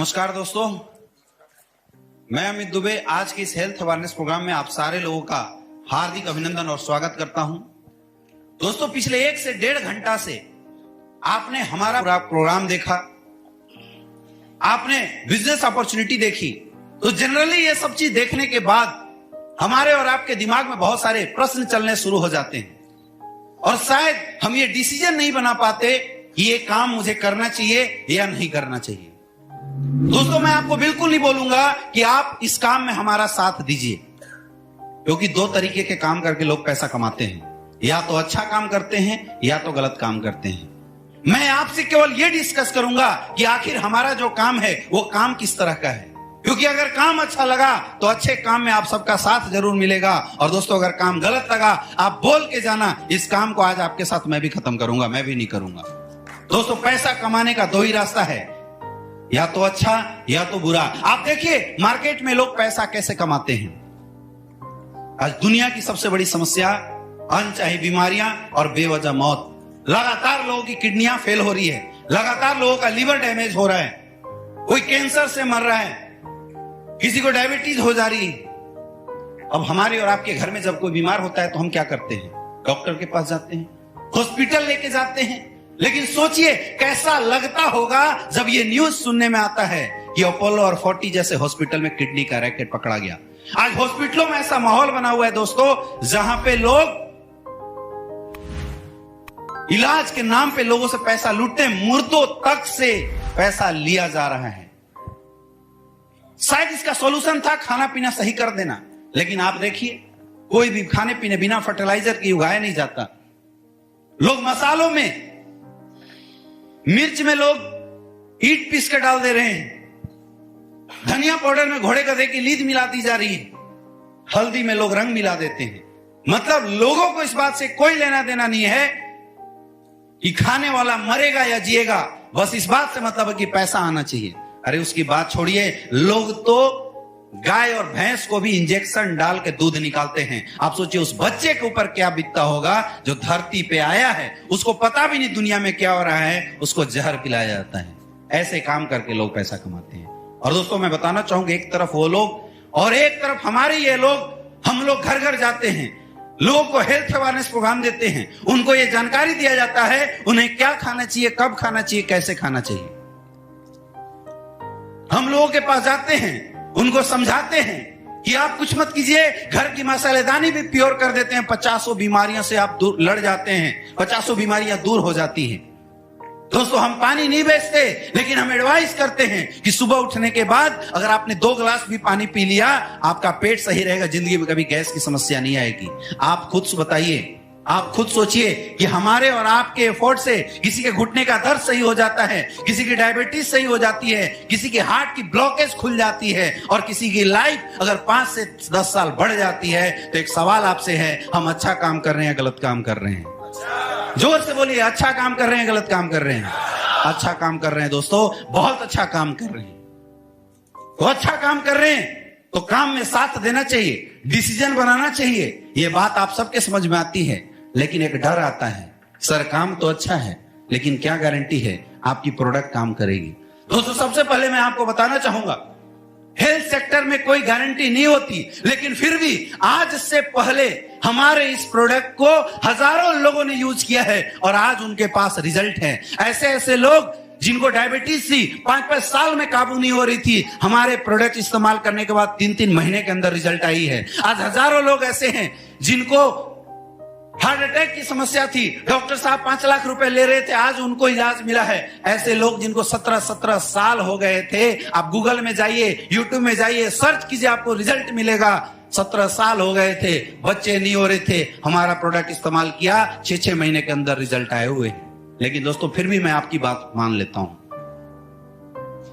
नमस्कार दोस्तों, मैं अमित दुबे आज के इस हेल्थ अवेयरनेस प्रोग्राम में आप सारे लोगों का हार्दिक अभिनंदन और स्वागत करता हूं। दोस्तों, पिछले 1 से 1.5 घंटा से आपने हमारा पूरा प्रोग्राम देखा, आपने बिजनेस अपॉर्चुनिटी देखी। तो जनरली ये सब चीज देखने के बाद हमारे और आपके दिमाग में बहुत सारे प्रश्न चलने शुरू हो जाते हैं और शायद हम ये डिसीजन नहीं बना पाते कि ये काम मुझे करना चाहिए या नहीं करना चाहिए। दोस्तों, मैं आपको बिल्कुल नहीं बोलूंगा कि आप इस काम में हमारा साथ दीजिए, क्योंकि 2 तरीके के काम करके लोग पैसा कमाते हैं, या तो अच्छा काम करते हैं या तो गलत काम करते हैं। मैं आपसे केवल ये डिस्कस करूंगा कि आखिर हमारा जो काम है वो काम किस तरह का है, क्योंकि अगर काम अच्छा लगा तो अच्छे काम में आप सबका साथ जरूर मिलेगा। और दोस्तों, अगर काम गलत लगा आप बोल के जाना, इस काम को आज आपके साथ मैं भी खत्म करूंगा, मैं भी नहीं करूंगा। दोस्तों, पैसा कमाने का 2 ही रास्ता है, या तो अच्छा या तो बुरा। आप देखिए मार्केट में लोग पैसा कैसे कमाते हैं। आज दुनिया की सबसे बड़ी समस्या अनचाही बीमारियां और बेवजह मौत। लगातार लोगों की किडनियां फेल हो रही है, लगातार लोगों का लिवर डैमेज हो रहा है, कोई कैंसर से मर रहा है, किसी को डायबिटीज हो जा रही है। अब हमारे और आपके घर में जब कोई बीमार होता है तो हम क्या करते हैं? डॉक्टर के पास जाते हैं, हॉस्पिटल लेके जाते हैं। लेकिन सोचिए कैसा लगता होगा जब ये न्यूज सुनने में आता है कि अपोलो और 40 जैसे हॉस्पिटल में किडनी का रैकेट पकड़ा गया। आज हॉस्पिटलों में ऐसा माहौल बना हुआ है दोस्तों, जहां पे लोग इलाज के नाम पे लोगों से पैसा लूटते हैं, मुर्दों तक से पैसा लिया जा रहा है। शायद इसका सॉल्यूशन था खाना पीना सही कर देना, लेकिन आप देखिए कोई भी खाने पीने बिना फर्टिलाइजर के उगाया नहीं जाता। लोग मसालों में, मिर्च में लोग ईट पीस के डाल दे रहे हैं, धनिया पाउडर में घोड़े गधे की लीद मिला दी जा रही है, हल्दी में लोग रंग मिला देते हैं। मतलब लोगों को इस बात से कोई लेना देना नहीं है कि खाने वाला मरेगा या जिएगा, बस इस बात से मतलब है कि पैसा आना चाहिए। अरे उसकी बात छोड़िए, लोग तो गाय और भैंस को भी इंजेक्शन डाल के दूध निकालते हैं। आप सोचिए उस बच्चे के ऊपर क्या बीतता होगा जो धरती पे आया है, उसको पता भी नहीं दुनिया में क्या हो रहा है, उसको जहर पिलाया जाता है। ऐसे काम करके लोग पैसा कमाते हैं। और दोस्तों, मैं बताना चाहूंगा, एक तरफ वो लोग और एक तरफ हमारे ये लोग। हम लोग घर घर जाते हैं, लोगों को हेल्थ अवेयरनेस प्रोग्राम देते हैं, उनको ये जानकारी दिया जाता है उन्हें क्या खाना चाहिए, कब खाना चाहिए, कैसे खाना चाहिए। हम लोगों के पास जाते हैं, उनको समझाते हैं कि आप कुछ मत कीजिए, घर की मसालेदानी भी प्योर कर देते हैं, 50 बीमारियों से आप दूर लड़ जाते हैं, 50 बीमारियां दूर हो जाती हैं। दोस्तों, हम पानी नहीं बेचते, लेकिन हम एडवाइस करते हैं कि सुबह उठने के बाद अगर आपने 2 गिलास भी पानी पी लिया, आपका पेट सही रहेगा, जिंदगी में कभी गैस की समस्या नहीं आएगी। आप खुद बताइए, आप खुद सोचिए कि हमारे और आपके एफर्ट से किसी के घुटने का दर्द सही हो जाता है, किसी की डायबिटीज सही हो जाती है, किसी के हार्ट की ब्लॉकेज खुल जाती है, और किसी की लाइफ अगर 5 से 10 साल बढ़ जाती है। तो एक सवाल आपसे है, हम अच्छा काम कर रहे हैं, गलत काम कर रहे हैं? जोर से बोलिए, अच्छा काम कर रहे हैं, गलत काम कर रहे हैं? अच्छा काम कर रहे हैं दोस्तों, बहुत अच्छा काम कर रहे हैं। तो अच्छा काम कर रहे हैं तो काम में साथ देना चाहिए, डिसीजन बनाना चाहिए। ये बात आप सबके समझ में आती है, लेकिन एक डर आता है, सर काम तो अच्छा है, लेकिन क्या गारंटी है आपकी प्रोडक्ट काम करेगी? दोस्तों, सबसे पहले मैं आपको बताना चाहूंगा, हेल्थ सेक्टर में कोई गारंटी नहीं होती, लेकिन फिर भी आज से पहले हमारे इस प्रोडक्ट को हजारों लोगों ने यूज किया है और आज उनके पास रिजल्ट है। ऐसे ऐसे लोग जिनको डायबिटीज थी, 5-5 साल में काबू नहीं हो रही थी, हमारे प्रोडक्ट इस्तेमाल करने के बाद 3-3 महीने के अंदर रिजल्ट आई है। आज हजारों लोग ऐसे हैं जिनको हार्ट अटैक की समस्या थी, डॉक्टर साहब 5 लाख रुपए ले रहे थे, आज उनको इलाज मिला है। ऐसे लोग जिनको 17-17 साल हो गए थे, आप गूगल में जाइए, यूट्यूब में जाइए, सर्च कीजिए, आपको रिजल्ट मिलेगा। 17 साल हो गए थे, बच्चे नहीं हो रहे थे, हमारा प्रोडक्ट इस्तेमाल किया, 6-6 महीने के अंदर रिजल्ट आए हुए। लेकिन दोस्तों, फिर भी मैं आपकी बात मान लेता हूं,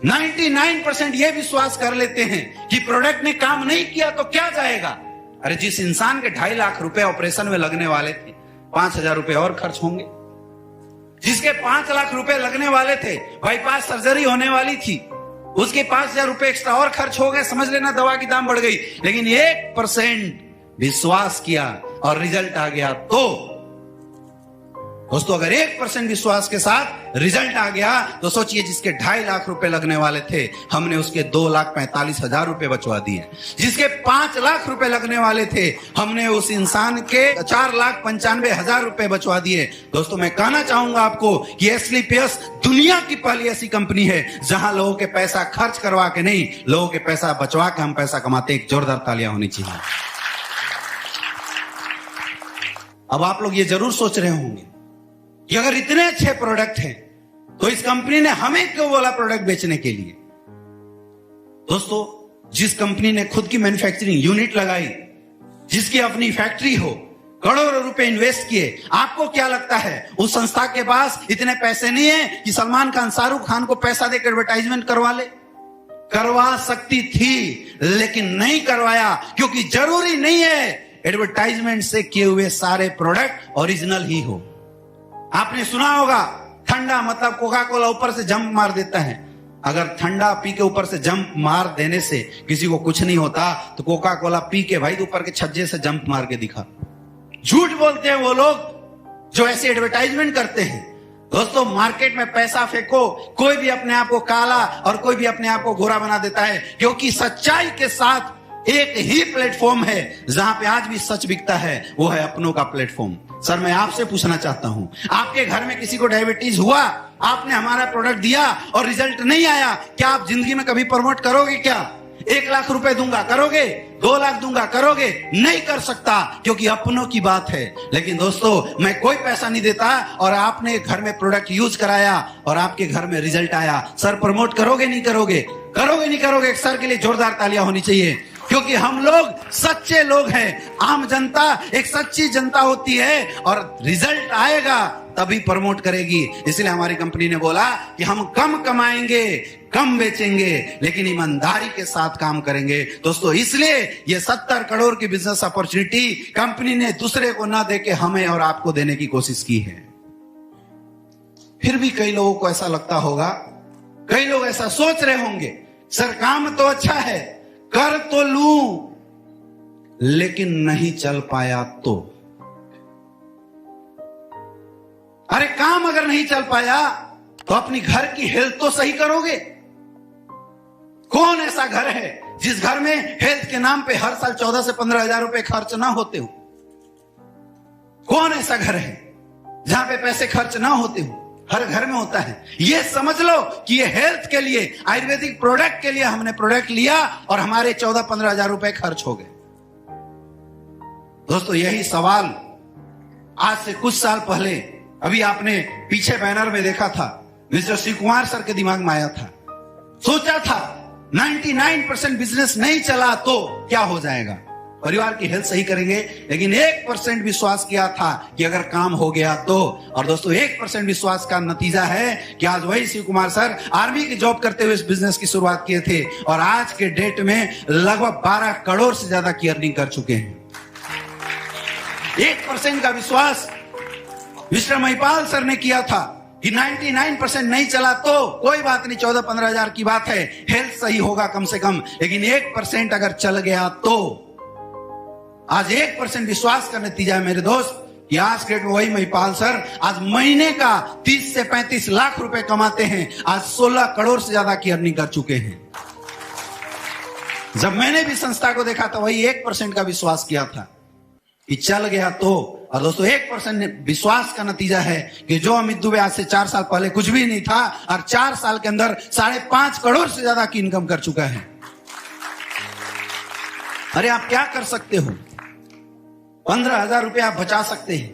99% यह विश्वास कर लेते हैं कि प्रोडक्ट ने काम नहीं किया तो क्या जाएगा। अरे जिस इंसान के 2.5 लाख रुपए ऑपरेशन में लगने वाले थे, 5,000 रुपए और खर्च होंगे। जिसके 5 लाख रुपए लगने वाले थे, बाईपास सर्जरी होने वाली थी, उसके 5,000 रुपए एक्स्ट्रा और खर्च हो गए, समझ लेना दवा की दाम बढ़ गई। लेकिन 1% विश्वास किया और रिजल्ट आ गया। तो दोस्तों अगर 1% विश्वास के साथ रिजल्ट आ गया तो सोचिए, जिसके 2.5 लाख रुपए लगने वाले थे हमने उसके 2,45,000 रुपए बचवा दिए। जिसके 5 लाख रुपए लगने वाले थे हमने उस इंसान के 4,95,000 रुपए बचवा दिए। दोस्तों मैं कहना चाहूंगा आपको कि एसलीपीएस दुनिया की पहली ऐसी कंपनी है जहां लोगों के पैसा खर्च करवा के नहीं, लोगों के पैसा बचवा के हम पैसा कमाते। एक जोरदार तालियां होनी चाहिए। अब आप लोग ये जरूर सोच रहे होंगे कि अगर इतने अच्छे प्रोडक्ट हैं तो इस कंपनी ने हमें क्यों बोला प्रोडक्ट बेचने के लिए। दोस्तों जिस कंपनी ने खुद की मैन्युफैक्चरिंग यूनिट लगाई, जिसकी अपनी फैक्ट्री हो, करोड़ों रुपए इन्वेस्ट किए, आपको क्या लगता है उस संस्था के पास इतने पैसे नहीं है कि सलमान खान शाहरुख खान को पैसा देकर एडवर्टाइजमेंट करवा ले? करवा सकती थी लेकिन नहीं करवाया, क्योंकि जरूरी नहीं है एडवर्टाइजमेंट से किए हुए सारे प्रोडक्ट ओरिजिनल ही हो। आपने सुना होगा ठंडा मतलब कोका कोला ऊपर से जंप मार देता है। अगर ठंडा पी के ऊपर से जंप मार देने से किसी को कुछ नहीं होता तो कोका कोला पी के भाई ऊपर के छज्जे से जंप मार के दिखा। झूठ बोलते हैं वो लोग जो ऐसे एडवर्टाइजमेंट करते हैं। दोस्तों मार्केट में पैसा फेंको, कोई भी अपने आप को काला और कोई भी अपने आप को गोरा बना देता है, क्योंकि सच्चाई के साथ एक ही प्लेटफॉर्म है जहां पे आज भी सच बिकता है, वो है अपनों का प्लेटफॉर्म। सर मैं आपसे पूछना चाहता हूं, आपके घर में किसी को डायबिटीज हुआ, आपने हमारा प्रोडक्ट दिया और रिजल्ट नहीं आया, क्या आप जिंदगी में कभी प्रमोट करोगे? क्या 1 लाख रुपए दूंगा करोगे? 2 लाख दूंगा करोगे? नहीं कर सकता, क्योंकि अपनों की बात है। लेकिन दोस्तों मैं कोई पैसा नहीं देता और आपने घर में प्रोडक्ट यूज कराया और आपके घर में रिजल्ट आया, सर प्रमोट करोगे नहीं करोगे? करोगे नहीं करोगे? एक सर के लिए जोरदार तालियां होनी चाहिए, क्योंकि हम लोग सच्चे लोग हैं। आम जनता एक सच्ची जनता होती है और रिजल्ट आएगा तभी प्रमोट करेगी। इसलिए हमारी कंपनी ने बोला कि हम कम कमाएंगे, कम बेचेंगे, लेकिन ईमानदारी के साथ काम करेंगे। दोस्तों इसलिए ये 70 करोड़ की बिजनेस अपॉर्चुनिटी कंपनी ने दूसरे को ना देके हमें और आपको देने की कोशिश की है। फिर भी कई लोगों को ऐसा लगता होगा, कई लोग ऐसा सोच रहे होंगे, सर काम तो अच्छा है, कर तो लूं, लेकिन नहीं चल पाया तो। अरे काम अगर नहीं चल पाया तो अपनी घर की हेल्थ तो सही करोगे। कौन ऐसा घर है जिस घर में हेल्थ के नाम पे हर साल 14 से 15,000 रुपए खर्च ना होते हो? कौन ऐसा घर है जहां पे पैसे खर्च ना होते हो? हर घर में होता है। ये समझ लो कि ये हेल्थ के लिए, आयुर्वेदिक प्रोडक्ट के लिए हमने प्रोडक्ट लिया और हमारे 14-15,000 रुपए खर्च हो गए। दोस्तों यही सवाल आज से कुछ साल पहले, अभी आपने पीछे बैनर में देखा था, मिस्टर शिव कुमार सर के दिमाग में आया था। सोचा था 99% बिजनेस नहीं चला तो क्या हो जाएगा, परिवार की हेल्थ सही करेंगे, लेकिन 1% विश्वास किया था कि अगर काम हो गया तो। और दोस्तों 1% विश्वास का नतीजा है कि आज वही शिव कुमार सर आर्मी की जॉब करते हुए इस बिजनेस की शुरुआत किए थे और आज के डेट में लगभग 12 करोड़ से ज्यादा की अर्निंग कर चुके हैं। 1% का विश्वास मिस्टर महिपाल सर ने किया था कि 99% नहीं चला तो कोई बात नहीं, 14-15,000 की बात है, हेल्थ सही होगा कम से कम, लेकिन 1% अगर चल गया तो। आज 1% विश्वास का नतीजा है मेरे दोस्त कि आज के डेट में वही महिपाल सर आज महीने का 30 से 35 लाख रुपए कमाते हैं, आज 16 करोड़ से ज्यादा की अर्निंग कर चुके हैं। जब मैंने भी संस्था को देखा तो वही 1% का विश्वास किया था कि चल गया तो। और दोस्तों 1% विश्वास का नतीजा है कि जो अमित दुबे आज से 4 साल पहले कुछ भी नहीं था और 4 साल के अंदर 5.5 करोड़ से ज्यादा की इनकम कर चुका है। अरे आप क्या कर सकते हो? 15,000 रुपए आप बचा सकते हैं।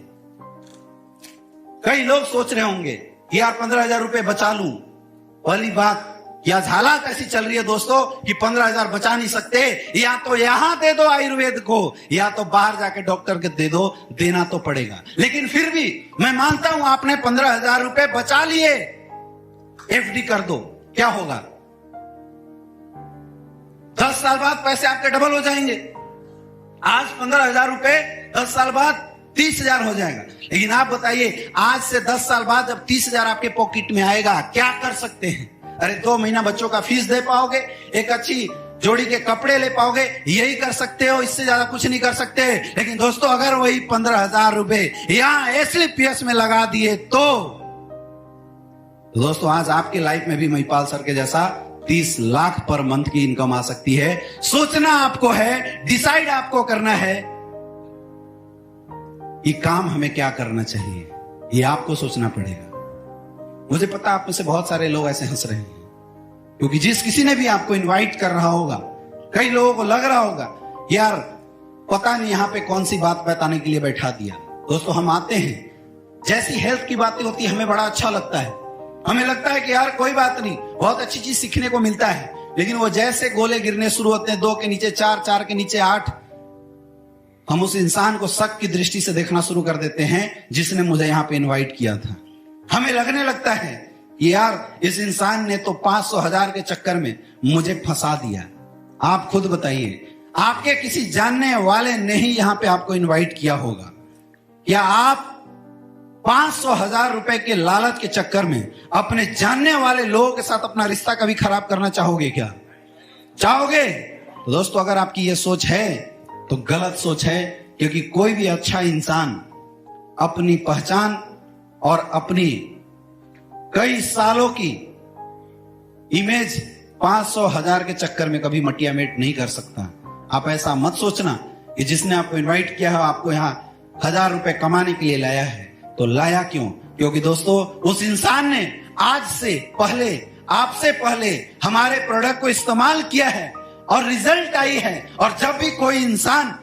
कई लोग सोच रहे होंगे कि यार 15,000 रुपए बचा लूं। पहली बात, या हालात ऐसी चल रही है दोस्तों कि 15,000 बचा नहीं सकते, या तो यहां दे दो आयुर्वेद को, या तो बाहर जाके डॉक्टर के दे दो, देना तो पड़ेगा। लेकिन फिर भी मैं मानता हूं आपने 15,000 रुपए बचा लिए, एफडी कर दो, क्या होगा? 10 साल बाद पैसे आपके डबल हो जाएंगे। आज 15,000 रुपए 10 साल बाद 30,000 हो जाएगा। लेकिन आप बताइए आज से 10 साल बाद जब 30,000 आपके पॉकेट में आएगा, क्या कर सकते हैं? अरे 2 महीना बच्चों का फीस दे पाओगे, एक अच्छी जोड़ी के कपड़े ले पाओगे, यही कर सकते हो, इससे ज्यादा कुछ नहीं कर सकते। लेकिन दोस्तों अगर वही 15,000 रुपए यहां एसलीपीएस में लगा दिए तो दोस्तों आज आपकी लाइफ में भी महिपाल सर के जैसा 30 लाख पर मंथ की इनकम आ सकती है। सोचना आपको है, डिसाइड आपको करना है कि काम हमें क्या करना चाहिए, ये आपको सोचना पड़ेगा। मुझे पता आप में से बहुत सारे लोग ऐसे हंस रहे हैं क्योंकि जिस किसी ने भी आपको इनवाइट कर रहा होगा, कई लोगों को लग रहा होगा यार पता नहीं यहां पे कौन सी बात बताने के लिए बैठा दिया। दोस्तों हम आते हैं, जैसी हेल्थ की बातें होती है हमें बड़ा अच्छा लगता है, हमें लगता है कि यार कोई बात नहीं, बहुत अच्छी चीज सीखने को मिलता है। लेकिन वो जैसे गोले गिरने शुरू होते हैं, 2 के नीचे 4, 4 के नीचे 8, हम उस इंसान को शक की दृष्टि से देखना शुरू कर देते हैं जिसने मुझे यहां पे इनवाइट किया था। हमें लगने लगता है कि यार इस इंसान ने तो 500,000 के चक्कर में मुझे फंसा दिया। आप खुद बताइए, आपके किसी जानने वाले ने ही यहां पे आपको इनवाइट किया होगा, क्या आप 500,000 रुपए के लालच के चक्कर में अपने जानने वाले लोगों के साथ अपना रिश्ता कभी खराब करना चाहोगे? क्या चाहोगे? तो दोस्तों अगर आपकी यह सोच है तो गलत सोच है, क्योंकि कोई भी अच्छा इंसान अपनी पहचान और अपनी कई सालों की इमेज 500,000 के चक्कर में कभी मटिया मेट नहीं कर सकता। आप ऐसा मत सोचना कि जिसने आपको इनवाइट किया है आपको यहां 1,000 रुपए कमाने के लिए लाया है। तो लाया क्यों? क्योंकि दोस्तों उस इंसान ने आज से पहले, आपसे पहले हमारे प्रोडक्ट को इस्तेमाल किया है और रिजल्ट आई है। और जब भी कोई इंसान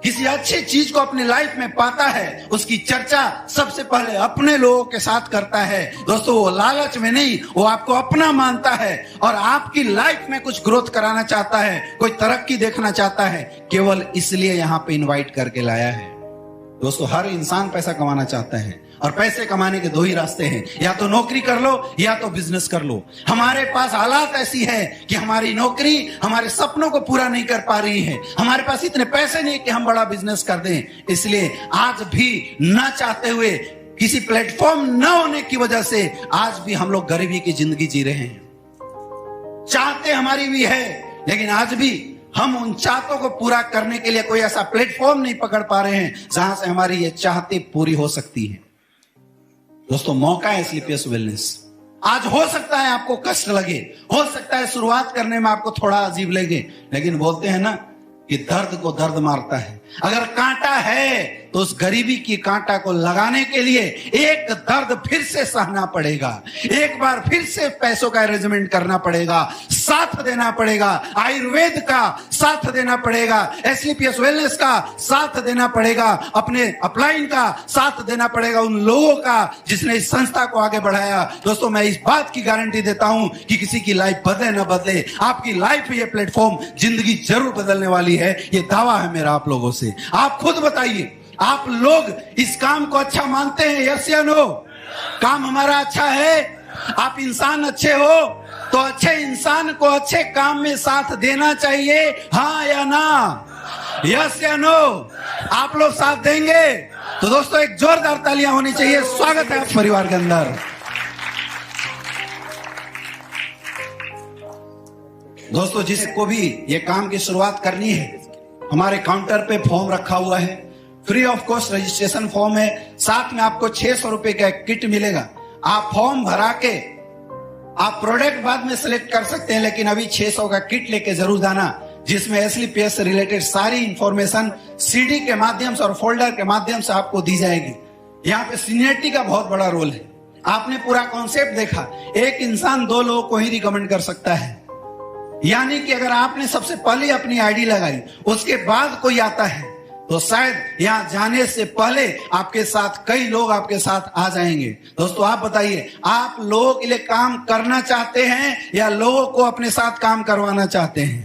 किसी अच्छी चीज को अपनी लाइफ में पाता है, उसकी चर्चा सबसे पहले अपने लोगों के साथ करता है। दोस्तों वो लालच में नहीं, वो आपको अपना मानता है और आपकी लाइफ में कुछ ग्रोथ कराना चाहता है, कोई तरक्की देखना चाहता है, केवल इसलिए यहां पे इनवाइट करके लाया है। दोस्तों हर इंसान पैसा कमाना चाहता है और पैसे कमाने के 2 ही रास्ते हैं, या तो नौकरी कर लो या तो बिजनेस कर लो। हमारे पास हालात ऐसी है कि हमारी नौकरी हमारे सपनों को पूरा नहीं कर पा रही है, हमारे पास इतने पैसे नहीं कि हम बड़ा बिजनेस कर दें। इसलिए आज भी ना चाहते हुए, किसी प्लेटफॉर्म न होने की वजह से आज भी हम लोग गरीबी की जिंदगी जी रहे हैं। चाहते हमारी भी है, लेकिन आज भी हम उन चाहतों को पूरा करने के लिए कोई ऐसा प्लेटफॉर्म नहीं पकड़ पा रहे हैं जहां से हमारी ये चाहते पूरी हो सकती है। दोस्तों मौका है एसलीपीएस वेलनेस। आज हो सकता है आपको कष्ट लगे, हो सकता है शुरुआत करने में आपको थोड़ा अजीब लगे, लेकिन बोलते हैं ना कि दर्द को दर्द मारता है। अगर कांटा है तो उस गरीबी की कांटा को लगाने के लिए एक दर्द फिर से सहना पड़ेगा, एक बार फिर से पैसों का अरेंजमेंट करना पड़ेगा, साथ देना पड़ेगा, आयुर्वेद का साथ देना पड़ेगा, एसलीपीएस वेलनेस का साथ देना पड़ेगा, अपने अपलाइन का साथ देना पड़ेगा, उन लोगों का जिसने इस संस्था को आगे बढ़ाया। दोस्तों मैं इस बात की गारंटी देता हूं कि किसी की लाइफ बदले न बदले, आपकी लाइफ ये प्लेटफॉर्म जिंदगी जरूर बदलने वाली है। ये दावा है मेरा आप लोगों से। आप खुद बताइए, आप लोग इस काम को अच्छा मानते हैं? यस या नो? काम हमारा अच्छा है? आप इंसान अच्छे हो तो अच्छे इंसान को अच्छे काम में साथ देना चाहिए, हाँ या ना? यस या नो? आप लोग साथ देंगे? तो दोस्तों एक जोरदार तालियां होनी चाहिए। स्वागत है आप परिवार के अंदर। दोस्तों जिसको भी ये काम की शुरुआत करनी है, हमारे काउंटर पे फॉर्म रखा हुआ है, free of cost registration form है, साथ में आपको 600 रुपए का एक किट मिलेगा। आप फॉर्म भरा के आप प्रोडक्ट बाद में सिलेक्ट कर सकते हैं, लेकिन अभी 600 का किट लेके जरूर जाना, जिसमें एसलीपीएस से रिलेटेड सारी इंफॉर्मेशन सीडी के माध्यम से और फोल्डर के माध्यम से आपको दी जाएगी। यहाँ पे सीनियरिटी का बहुत बड़ा रोल है। आपने पूरा कॉन्सेप्ट देखा, एक इंसान 2 लोगों को ही रिकमेंड कर सकता है, यानी कि अगर आपने सबसे पहले अपनी आईडी लगाई, उसके बाद कोई आता है, तो शायद यहां जाने से पहले आपके साथ कई लोग आपके साथ आ जाएंगे। दोस्तों आप बताइए, आप लोगों के लिए काम करना चाहते हैं या लोगों को अपने साथ काम करवाना चाहते हैं?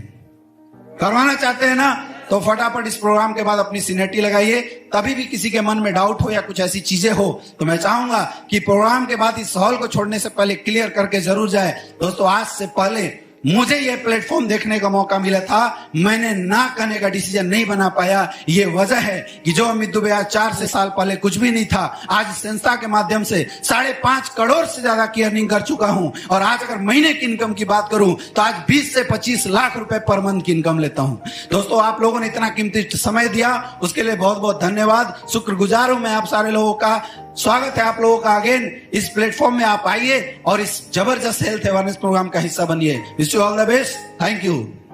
करवाना चाहते हैं ना? तो फटाफट इस प्रोग्राम के बाद अपनी सीनियरिटी लगाइए। तभी भी किसी के मन में डाउट हो या कुछ ऐसी चीजें हो तो मैं चाहूंगा कि प्रोग्राम के बाद इस हॉल को छोड़ने से पहले क्लियर करके जरूर जाए। दोस्तों आज से पहले मुझे यह प्लेटफॉर्म देखने का मौका मिला था, मैंने ना करने का डिसीजन नहीं बना पाया। ये वजह है कि जो अमित दुबे आज 4 से साल पहले कुछ भी नहीं था, आज संस्था के माध्यम से 5.5 करोड़ से ज्यादा की अर्निंग कर चुका हूं। और आज अगर महीने की इनकम की बात करूं तो आज 20 से 25 लाख रुपए पर मंथ की इनकम लेता हूं। दोस्तों, आप लोगों ने इतना कीमती समय दिया, उसके लिए बहुत बहुत धन्यवाद। शुक्रगुजार हूं मैं आप सारे लोगों का। स्वागत है आप लोगों का अगेन इस प्लेटफॉर्म में। आप आइए और इस जबरदस्त हेल्थ अवेयरनेस प्रोग्राम का हिस्सा बनिए। Wish you all the best. Thank you.